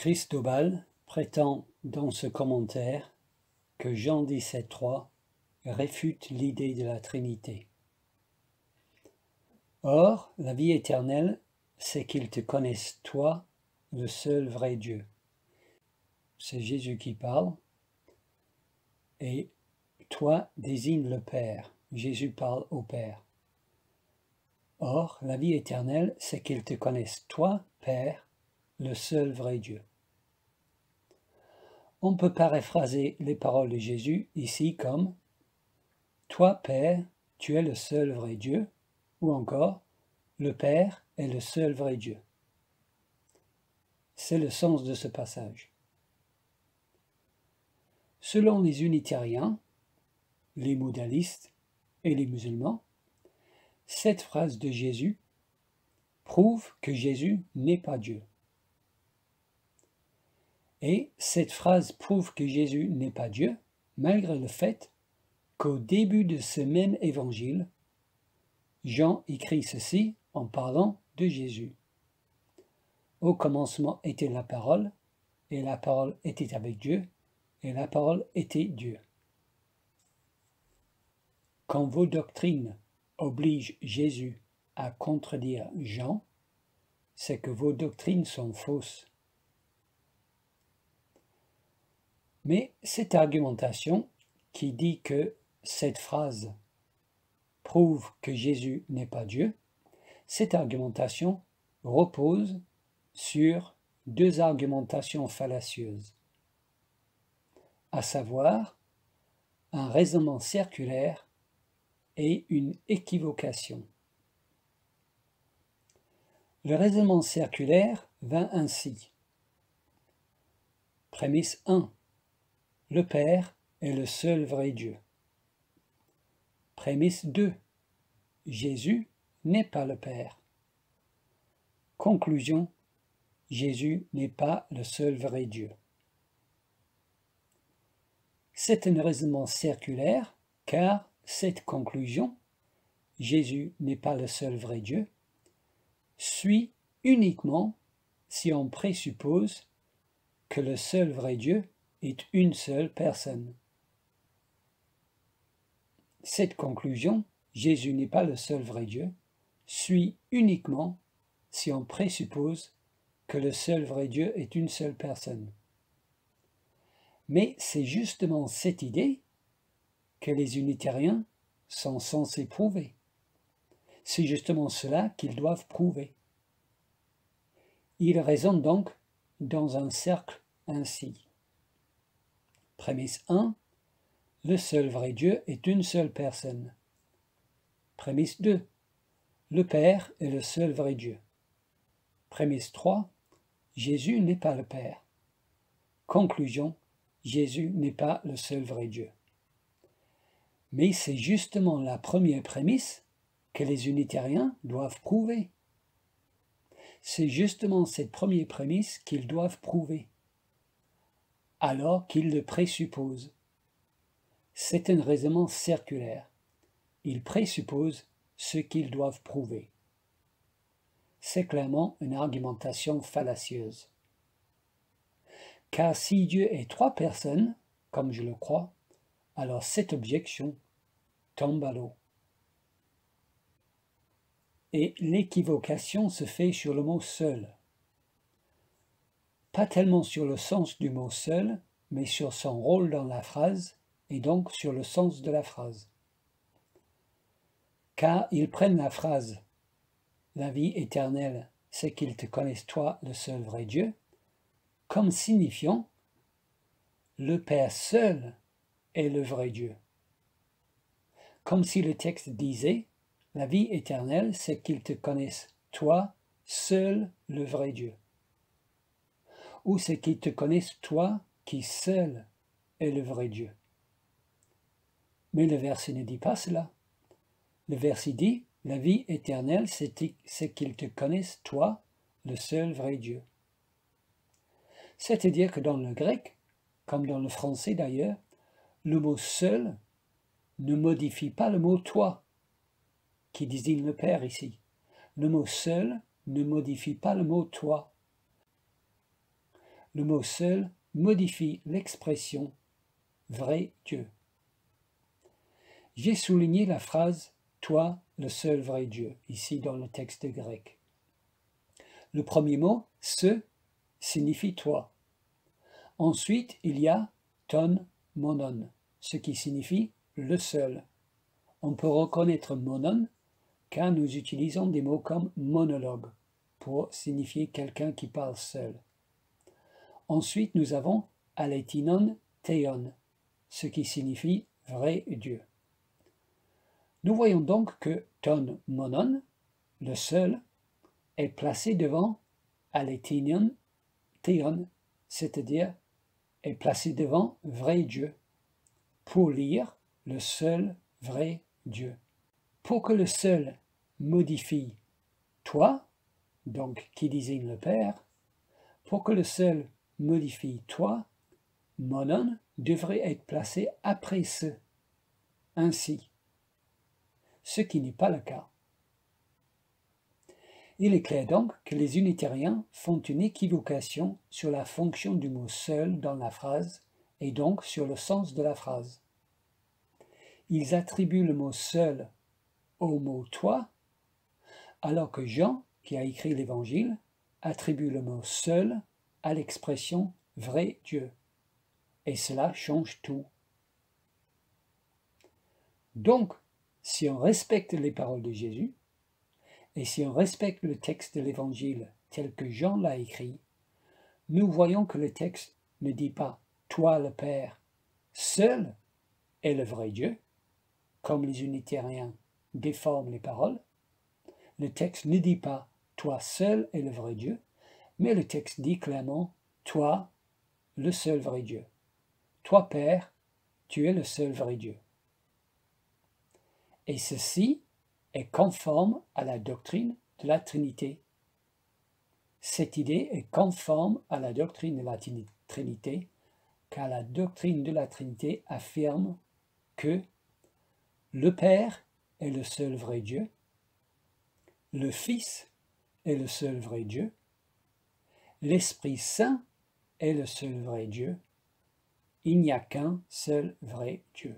Christobal prétend dans ce commentaire que Jean 17,3 réfute l'idée de la Trinité. Or, la vie éternelle, c'est qu'ils te connaissent toi, le seul vrai Dieu. C'est Jésus qui parle, et toi désigne le Père. Jésus parle au Père. Or, la vie éternelle, c'est qu'ils te connaissent toi, Père, le seul vrai Dieu. On peut paraphraser les paroles de Jésus ici comme « Toi, Père, tu es le seul vrai Dieu » ou encore « Le Père est le seul vrai Dieu ». C'est le sens de ce passage. Selon les unitariens, les modalistes et les musulmans, cette phrase de Jésus prouve que Jésus n'est pas Dieu. Et cette phrase prouve que Jésus n'est pas Dieu, malgré le fait qu'au début de ce même évangile, Jean écrit ceci en parlant de Jésus. Au commencement était la parole, et la parole était avec Dieu, et la parole était Dieu. Quand vos doctrines obligent Jésus à contredire Jean, c'est que vos doctrines sont fausses. Mais cette argumentation qui dit que cette phrase prouve que Jésus n'est pas Dieu, cette argumentation repose sur deux argumentations fallacieuses, à savoir un raisonnement circulaire et une équivocation. Le raisonnement circulaire va ainsi. Prémisse 1. Le Père est le seul vrai Dieu. Prémisse 2. Jésus n'est pas le Père. Conclusion. Jésus n'est pas le seul vrai Dieu. C'est un raisonnement circulaire car cette conclusion, Jésus n'est pas le seul vrai Dieu, suit uniquement si on présuppose que le seul vrai Dieu est une seule personne. Cette conclusion, Jésus n'est pas le seul vrai Dieu, suit uniquement si on présuppose que le seul vrai Dieu est une seule personne. Mais c'est justement cette idée que les unitariens sont censés prouver. C'est justement cela qu'ils doivent prouver. Ils raisonnent donc dans un cercle ainsi. Prémisse 1. Le seul vrai Dieu est une seule personne. Prémisse 2. Le Père est le seul vrai Dieu. Prémisse 3. Jésus n'est pas le Père. Conclusion. Jésus n'est pas le seul vrai Dieu. Mais c'est justement la première prémisse que les unitariens doivent prouver. C'est justement cette première prémisse qu'ils doivent prouver, alors qu'ils le présupposent. C'est un raisonnement circulaire. Ils présupposent ce qu'ils doivent prouver. C'est clairement une argumentation fallacieuse. Car si Dieu est trois personnes, comme je le crois, alors cette objection tombe à l'eau. Et l'équivocation se fait sur le mot « seul ». Pas tellement sur le sens du mot « seul », mais sur son rôle dans la phrase, et donc sur le sens de la phrase. Car ils prennent la phrase « La vie éternelle, c'est qu'ils te connaissent toi, le seul vrai Dieu », comme signifiant « Le Père seul est le vrai Dieu ». Comme si le texte disait « La vie éternelle, c'est qu'ils te connaissent toi, seul le vrai Dieu ». Ou c'est qu'ils te connaissent toi, qui seul est le vrai Dieu. Mais le verset ne dit pas cela. Le verset dit « La vie éternelle, c'est qu'ils te connaissent toi, le seul vrai Dieu ». C'est-à-dire que dans le grec, comme dans le français d'ailleurs, le mot « seul » ne modifie pas le mot « toi » qui désigne le Père ici. Le mot « seul » ne modifie pas le mot « toi ». le mot seul modifie l'expression vrai Dieu. J'ai souligné la phrase « toi, le seul vrai Dieu » ici dans le texte grec. Le premier mot « ce » signifie « toi ». Ensuite, il y a « ton monon », ce qui signifie « le seul ». On peut reconnaître « monon » car nous utilisons des mots comme « monologue » pour signifier quelqu'un qui parle seul. Ensuite, nous avons « alethinon théon », ce qui signifie « vrai Dieu ». Nous voyons donc que ton monon, le seul, est placé devant alethinon théon, c'est-à-dire est placé devant vrai Dieu, pour lire le seul vrai Dieu. Pour que le seul modifie toi, donc qui désigne le Père, pour que le seul modifie toi, monon devrait être placé après ce, ainsi, ce qui n'est pas le cas. Il est clair donc que les unitariens font une équivocation sur la fonction du mot seul dans la phrase et donc sur le sens de la phrase. Ils attribuent le mot seul au mot toi, alors que Jean, qui a écrit l'Évangile, attribue le mot seul à l'expression vrai Dieu. Et cela change tout. Donc, si on respecte les paroles de Jésus, et si on respecte le texte de l'Évangile tel que Jean l'a écrit, nous voyons que le texte ne dit pas « toi le Père, seul est le vrai Dieu », comme les unitariens déforment les paroles. Le texte ne dit pas « toi seul est le vrai Dieu », mais le texte dit clairement « toi, le seul vrai Dieu ». Toi, Père, tu es le seul vrai Dieu. Et ceci est conforme à la doctrine de la Trinité. Cette idée est conforme à la doctrine de la Trinité, car la doctrine de la Trinité affirme que le Père est le seul vrai Dieu, le Fils est le seul vrai Dieu, l'Esprit Saint est le seul vrai Dieu, il n'y a qu'un seul vrai Dieu.